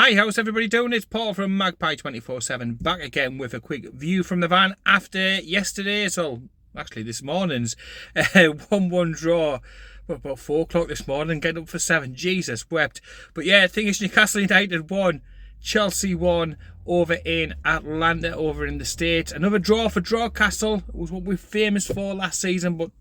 Hi, how's everybody doing? It's Paul from Magpie 24/7 back again with a quick view from the van after yesterday's, or actually this morning's 1-1 draw. About 4 o'clock this morning, getting up for 7. Jesus wept. But yeah, the thing is, Newcastle United won, Chelsea won over in Atlanta, over in the States. Another draw for Newcastle. It was what we're famous for last season, but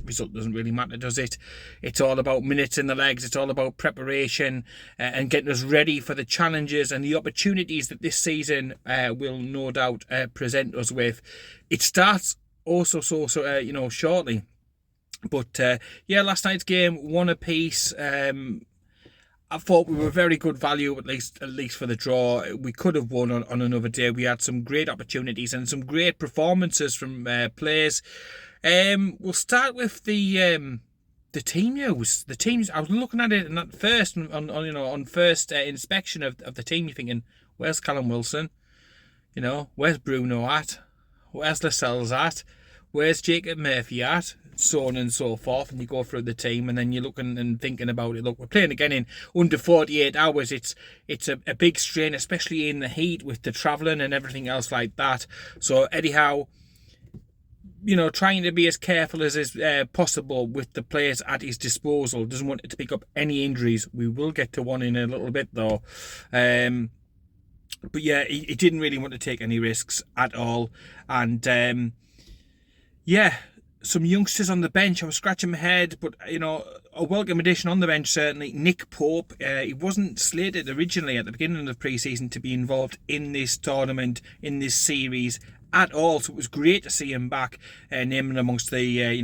result doesn't really matter, does it? It's all about minutes in the legs. It's all about preparation and getting us ready for the challenges and the opportunities that this season will no doubt present us with. It starts also shortly. But yeah, last night's game, 1 apiece. I thought we were very good value, at least for the draw. We could have won on another day. We had some great opportunities and some great performances from players. We'll start with the team news. The teams, I was looking at it, and at first on first inspection of the team, you're thinking, where's Callum Wilson? Where's Bruno at? Where's Lascelles at? Where's Jacob Murphy at? So on and so forth, and you go through the team, and then you're looking and thinking about it. Look, we're playing again in under 48 hours. It's a big strain, especially in the heat with the travelling and everything else like that. So anyhow, trying to be as careful as is possible with the players at his disposal. Doesn't want it to pick up any injuries. We will get to one in a little bit though. But yeah, he didn't really want to take any risks at all, and yeah. Some youngsters on the bench. I was scratching my head, but a welcome addition on the bench certainly. Nick Pope. He wasn't slated originally at the beginning of the pre-season to be involved in this tournament, in this series at all. So it was great to see him back, named amongst a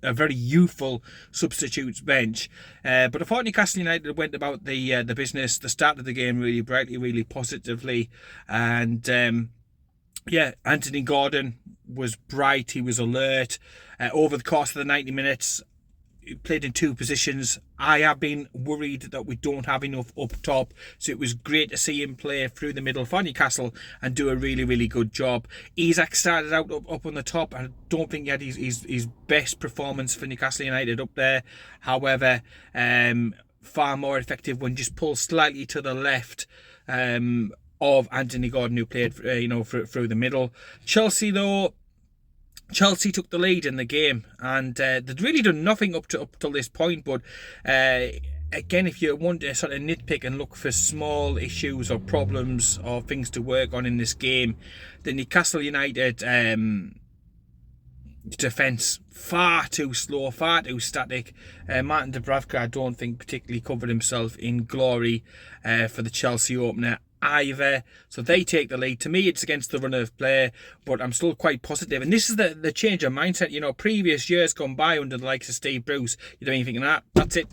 very youthful substitutes bench. But I thought Newcastle United went about the business, the start of the game really brightly, really positively, and yeah, Anthony Gordon was bright, he was alert. Over the course of the 90 minutes, he played in 2 positions. I have been worried that we don't have enough up top, so it was great to see him play through the middle for Newcastle and do a really, really good job. Isak started out up on the top. I don't think he had his best performance for Newcastle United up there. However, far more effective when just pulled slightly to the left of Anthony Gordon, who played through the middle. Chelsea took the lead in the game, and they'd really done nothing up till this point. But again, if you want to sort of nitpick and look for small issues or problems or things to work on in this game, the Newcastle United defence, far too slow, far too static. Martin Dubravka, I don't think particularly covered himself in glory for the Chelsea opener either. So they take the lead. To me, it's against the run of play, but I'm still quite positive. And this is the change of mindset. Previous years gone by under the likes of Steve Bruce, you're thinking, that's it,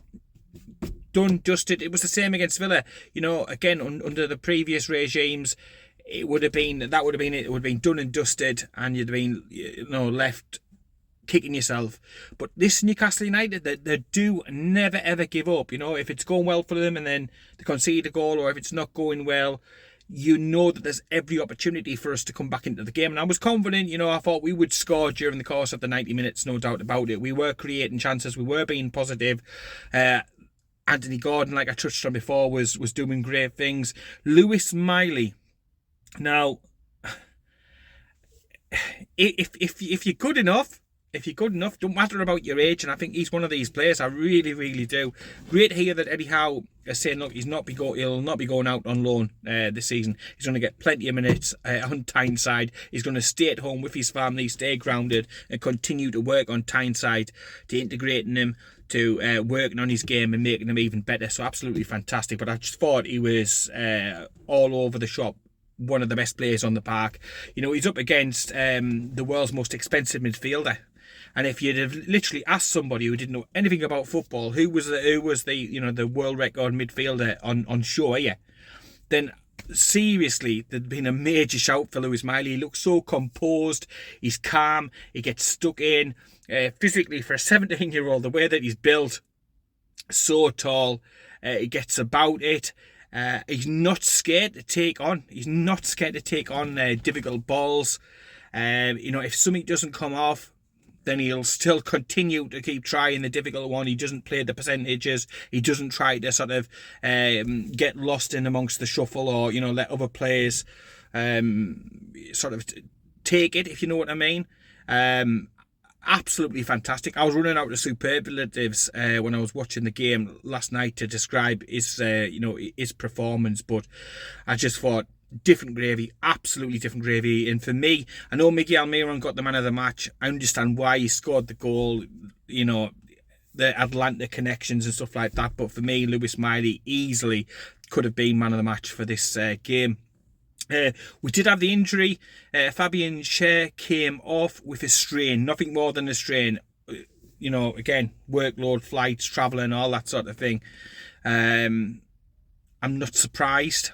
done, dusted. It was the same against Villa. Again, under the previous regimes, it would have been it would have been done and dusted, and you'd have been left kicking yourself. But this Newcastle United, they do never ever give up. If it's going well for them and then they concede a goal, or if it's not going well, that there's every opportunity for us to come back into the game. And I was confident. I thought we would score during the course of the 90 minutes, no doubt about it. We were creating chances, we were being positive. Anthony Gordon, like I touched on before, was doing great things. Lewis Miley. Now, if you're good enough, don't matter about your age, and I think he's one of these players. I really, really do. Great to hear that Eddie Howe is saying, look, he'll not be going out on loan this season. He's going to get plenty of minutes on Tyneside. He's going to stay at home with his family, stay grounded, and continue to work on Tyneside, to integrating him, to working on his game and making him even better. So absolutely fantastic. But I just thought he was all over the shop. One of the best players on the park. He's up against the world's most expensive midfielder. And if you'd have literally asked somebody who didn't know anything about football, who was the world record midfielder on show here, then seriously, there'd been a major shout for Lewis Miley. He looks so composed, he's calm, he gets stuck in. Physically, for a 17-year-old, the way that he's built, so tall, he gets about it. He's not scared to take on. Difficult balls. If something doesn't come off, then he'll still continue to keep trying the difficult one. He doesn't play the percentages. He doesn't try to sort of get lost in amongst the shuffle, or, you know, let other players sort of take it, if you know what I mean. Absolutely fantastic. I was running out of superlatives when I was watching the game last night to describe his, his performance, but I just thought, different gravy, absolutely different gravy. And for me, I know Miggy Almiron got the man of the match. I understand why he scored the goal, you know, the Atlanta connections and stuff like that. But for me, Lewis Miley easily could have been man of the match for this game. We did have the injury. Fabian Schär came off with a strain, nothing more than a strain. You know, again, workload, flights, travelling, all that sort of thing. I'm not surprised.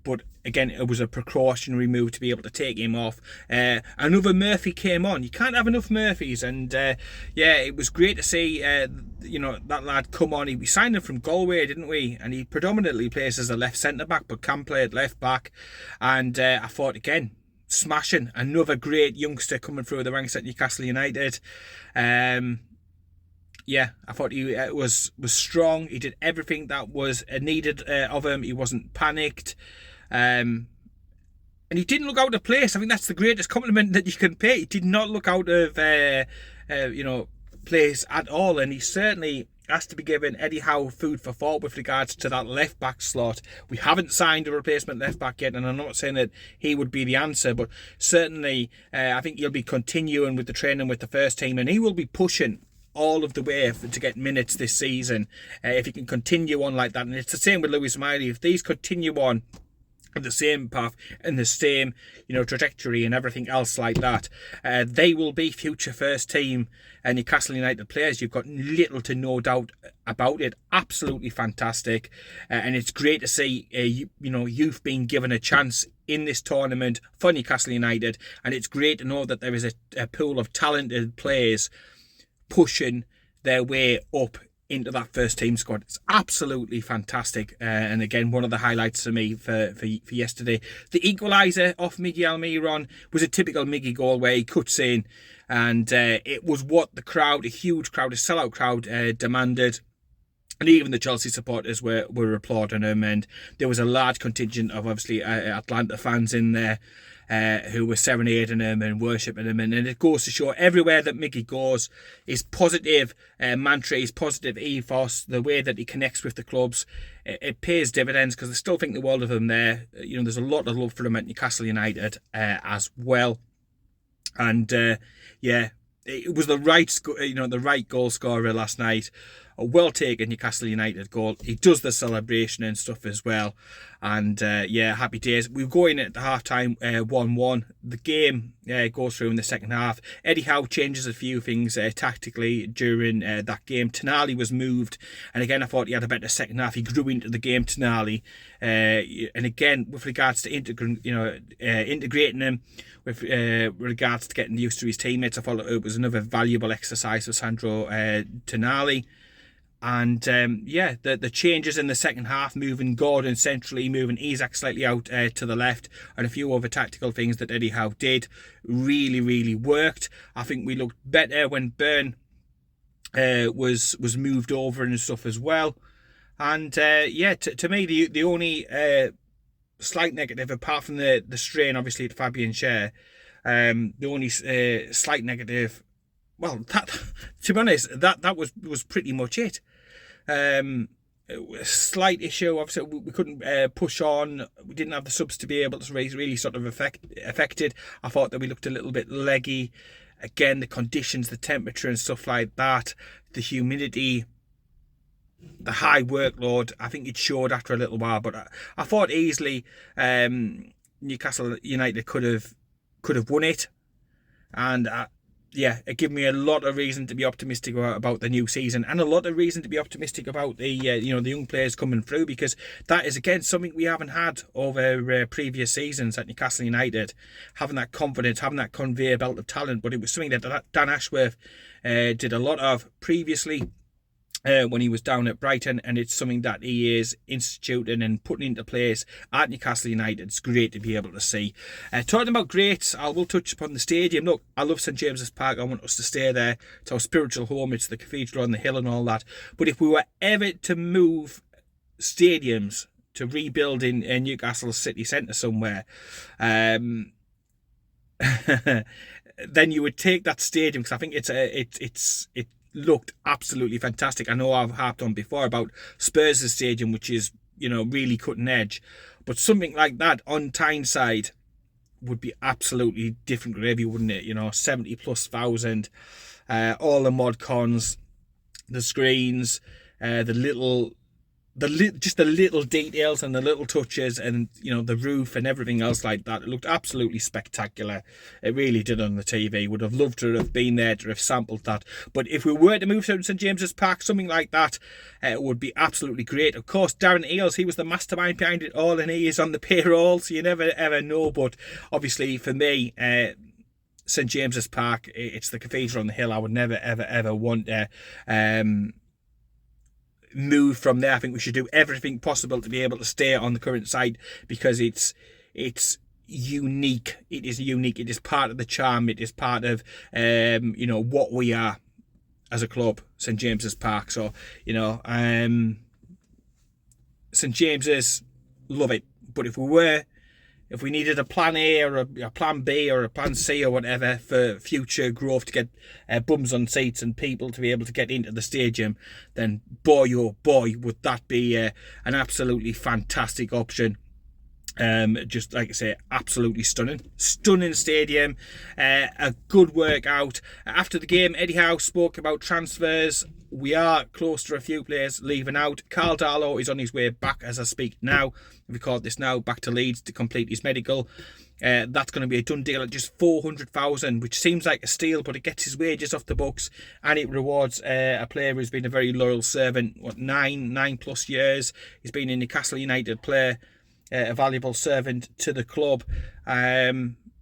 But again, it was a precautionary move to be able to take him off. Another Murphy came on. You can't have enough Murphys. And it was great to see, that lad come on. We signed him from Galway, didn't we? And he predominantly plays as a left centre-back, but can play at left-back. And I thought, again, smashing. Another great youngster coming through the ranks at Newcastle United. I thought he was strong. He did everything that was needed of him. He wasn't panicked. And he didn't look out of place. I think that's the greatest compliment that you can pay. He did not look out of place at all. And he certainly has to be given Eddie Howe food for thought with regards to that left back slot. We haven't signed a replacement left back yet, and I'm not saying that he would be the answer, but certainly I think he'll be continuing with the training with the first team, and he will be pushing all of the way to get minutes this season if he can continue on like that. And it's the same with Lewis Miley. If these continue on the same path and the same, trajectory and everything else like that, they will be future first team Newcastle United players. You've got little to no doubt about it. Absolutely fantastic, and it's great to see youth being given a chance in this tournament for Newcastle United, and it's great to know that there is a pool of talented players pushing their way up into that first team squad. It's absolutely fantastic, and again, one of the highlights for me for yesterday. The equaliser off Miggy Almiron was a typical Miggy goal where he cuts in, and it was what the crowd, a huge crowd, a sellout crowd, demanded. And even the Chelsea supporters were applauding him, and there was a large contingent of obviously Atlanta fans in there who were serenading him and worshipping him. And it goes to show everywhere that Miggy goes, his positive mantra, his positive ethos, the way that he connects with the clubs, it pays dividends, because I still think the world of him there. There's a lot of love for him at Newcastle United as well. And it was the right goal scorer last night. A well taken Newcastle United goal. He does the celebration and stuff as well. And happy days. We go in at the half time 1-1. The game goes through in the second half. Eddie Howe changes a few things tactically during that game. Tonali was moved, and again I thought he had a better second half. He grew into the game, Tonali, and again with regards to integrating him, with regards to getting used to his teammates, I thought it was another valuable exercise for Sandro Tonali. And the changes in the second half, moving Gordon centrally, moving Isak slightly out to the left, and a few other tactical things that Eddie Howe did really, really worked. I think we looked better when Byrne was moved over and stuff as well. And to me, the only slight negative, apart from the strain obviously to Fabian Schär, the only slight negative, well, to be honest, that was pretty much it. A slight issue, obviously we couldn't push on. We didn't have the subs to be able to really sort of affected. I thought that we looked a little bit leggy. Again, the conditions, the temperature and stuff like that, the humidity, the high workload, I think it showed after a little while. But I thought easily Newcastle United could have won it, and it gave me a lot of reason to be optimistic about the new season, and a lot of reason to be optimistic about the young players coming through, because that is again something we haven't had over previous seasons at Newcastle United, having that confidence, having that conveyor belt of talent. But it was something that Dan Ashworth did a lot of previously. when he was down at Brighton, and it's something that he is instituting and putting into place at Newcastle United. It's great to be able to see. Talking about greats, I will touch upon the stadium. Look, I love St James's Park. I want us to stay there. It's our spiritual home. It's the cathedral on the hill and all that. But if we were ever to move stadiums to rebuild in Newcastle city centre somewhere, then you would take that stadium, because I think it looked absolutely fantastic. I know I've harped on before about Spurs' stadium, which is, really cutting edge, but something like that on Tyneside would be absolutely different gravy, wouldn't it? 70 plus thousand, all the mod cons, the screens, just the little details and the little touches, and the roof and everything else like that. It looked absolutely spectacular. It really did on the TV. Would have loved to have been there to have sampled that. But if we were to move to St James's Park, something like that, it would be absolutely great. Of course, Darren Eales, he was the mastermind behind it all, and he is on the payroll, so you never ever know. But obviously for me, St James's Park, it's the cathedral on the hill. I would never ever want to move from there. I think we should do everything possible to be able to stay on the current site, because it's unique. It is unique. It is part of the charm. It is part of what we are as a club, St James's Park. So St James's, love it. But if we needed a plan A or a plan B or a plan C or whatever for future growth to get bums on seats and people to be able to get into the stadium, then boy oh boy would that be an absolutely fantastic option. Just like I say, absolutely stunning stadium, a good workout. After the game, Eddie Howe spoke about transfers. We are close to a few players leaving out. Carl Darlow is on his way back as I speak now. We record this now, back to Leeds to complete his medical. That's going to be a done deal at just 400,000, which seems like a steal, but it gets his wages off the books, and it rewards a player who's been a very loyal servant. 9 plus years he's been a Newcastle United player, a valuable servant to the club.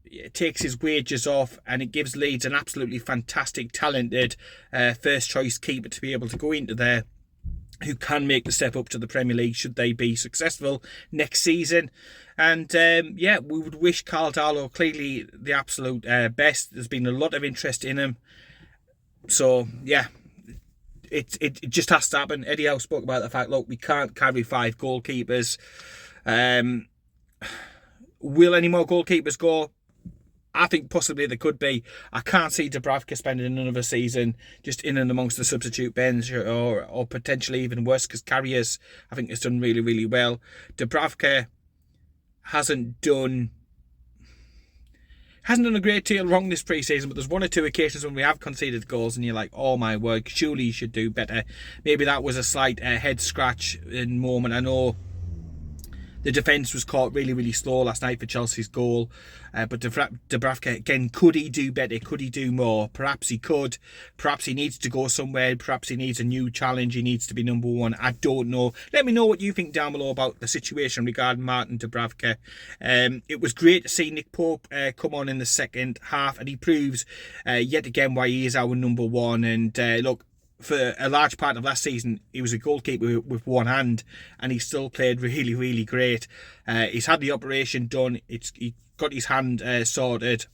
It takes his wages off, and it gives Leeds an absolutely fantastic, talented first choice keeper to be able to go into there, who can make the step up to the Premier League should they be successful next season. And we would wish Carl Darlow clearly the absolute best. There's been a lot of interest in him, so yeah, it just has to happen. Eddie Howe spoke about the fact, look, we can't carry 5 goalkeepers. Will any more goalkeepers go? I think possibly there could be. I can't see Dubravka spending another season just in and amongst the substitute bench, or potentially even worse, because Carriers, I think, has done really, really well. Dubravka hasn't done a great deal wrong this pre-season, but there's 1 or 2 occasions when we have conceded goals and you're like, oh my word, surely you should do better. Maybe that was a slight head scratch in moment. I know the defence was caught really, really slow last night for Chelsea's goal. But Dubravka, again, could he do better? Could he do more? Perhaps he could. Perhaps he needs to go somewhere. Perhaps he needs a new challenge. He needs to be number 1. I don't know. Let me know what you think down below about the situation regarding Martin Dubravka. It was great to see Nick Pope come on in the second half, and he proves yet again why he is our number 1. And look, for a large part of last season, he was a goalkeeper with 1 hand, and he still played really, really great. He's had the operation done. He got his hand sorted,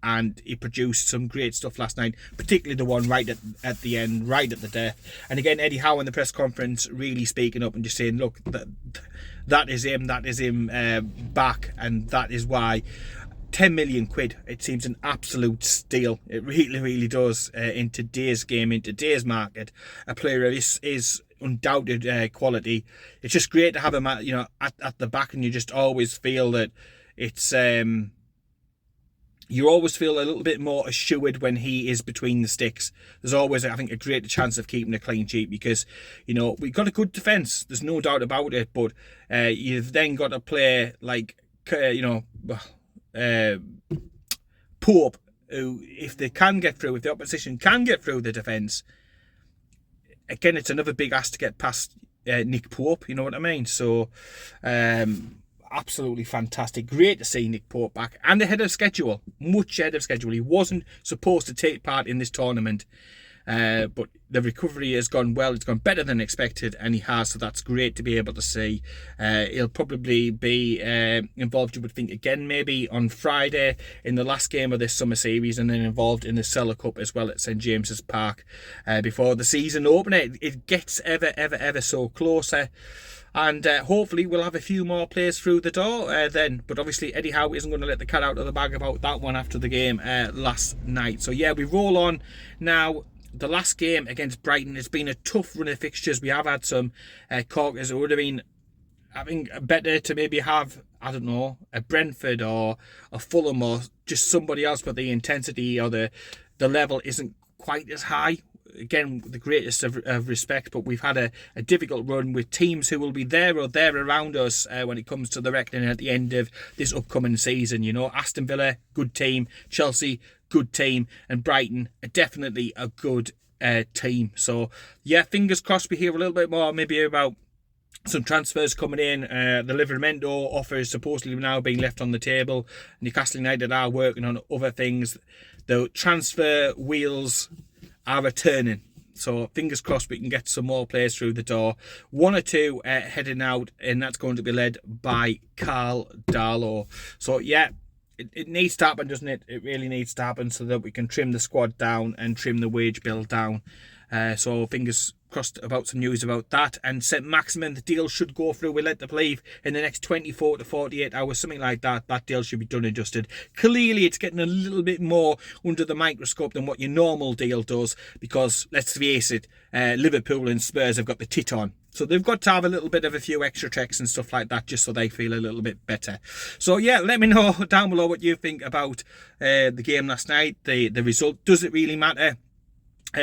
and he produced some great stuff last night, particularly the one right at the end, right at the death. And again, Eddie Howe in the press conference really speaking up and just saying, look, that is him back, and that is why. 10 million quid, it seems an absolute steal. It really, really does in today's game, in today's market. A player of this undoubted quality. It's just great to have him at the back, and you just always feel that it's you always feel a little bit more assured when he is between the sticks. There's always, I think, a greater chance of keeping a clean sheet, because we've got a good defence, there's no doubt about it, but you've then got a player like Pope, who, if they can get through, if the opposition can get through the defence, again, it's another big ask to get past Nick Pope, you know what I mean? So absolutely fantastic. Great to see Nick Pope back, and ahead of schedule, much ahead of schedule. He wasn't supposed to take part in this tournament, but the recovery has gone well. It's gone better than expected, and he has, so that's great to be able to see. He'll probably be involved, you would think, again maybe on Friday in the last game of this summer series, and then involved in the Cellar Cup as well at St James's Park before the season opener. It gets ever so closer. And hopefully we'll have a few more players through the door then. But obviously Eddie Howe isn't going to let the cat out of the bag about that one after the game last night. So yeah, we roll on now. The last game against Brighton has been a tough run of fixtures. We have had some corkers. It would have been, I think, better to maybe have, I don't know, a Brentford or a Fulham or just somebody else, but the intensity or the level isn't quite as high. Again, the greatest of respect, but we've had a difficult run with teams who will be there or there around us when it comes to the reckoning at the end of this upcoming season. You know, Aston Villa, good team. Chelsea, good team. And Brighton, definitely a good team. So, yeah, fingers crossed we hear a little bit more maybe about some transfers coming in. The Livramento offer is supposedly now being left on the table. Newcastle United are working on other things. The transfer wheels are returning, so fingers crossed we can get some more players through the door. One or two heading out, and that's going to be led by Carl Darlow. So yeah, it needs to happen, doesn't it? It really needs to happen so that we can trim the squad down and trim the wage bill down. So fingers crossed about some news about that. And St Maximin, the deal should go through. We're led to believe in the next 24 to 48 hours, something like that. That deal should be done and dusted. Clearly, it's getting a little bit more under the microscope than what your normal deal does, because let's face it, Liverpool and Spurs have got the tit on. So they've got to have a little bit of a few extra checks and stuff like that just so they feel a little bit better. So yeah, let me know down below what you think about the game last night, the result. Does it really matter?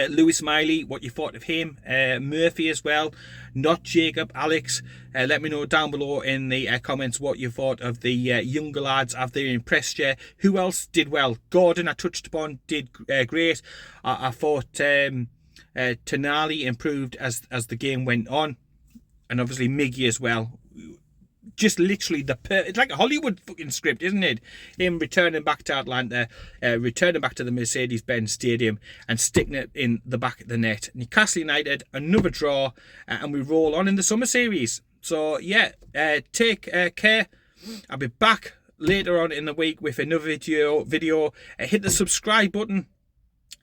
Lewis Miley, what you thought of him. Murphy as well, not Jacob, Alex. Let me know down below in the comments what you thought of the younger lads. Have they impressed you? Who else did well? Gordon, I touched upon, did great. I thought Tonali improved as the game went on, and obviously Miggy as well. Just literally it's like a Hollywood fucking script, isn't it? Him returning back to Atlanta, returning back to the Mercedes-Benz Stadium and sticking it in the back of the net. Newcastle United, another draw, and we roll on in the summer series. So yeah, take care. I'll be back later on in the week with another video. Hit the subscribe button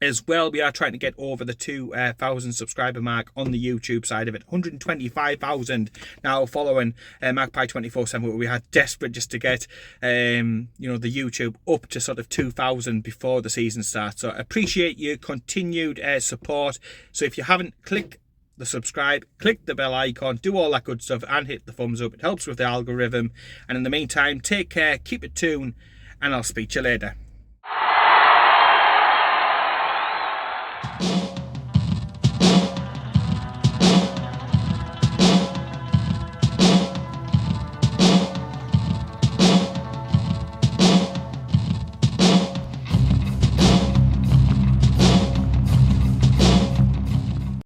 as well. We are trying to get over the 2,000 subscriber mark on the YouTube side of it. 125,000 now following Magpie 24/7. We are desperate just to get the YouTube up to sort of 2,000 before the season starts. So I appreciate your continued support. So if you haven't, click the subscribe, click the bell icon, do all that good stuff, and hit the thumbs up. It helps with the algorithm. And in the meantime, take care, keep it tuned, and I'll speak to you later.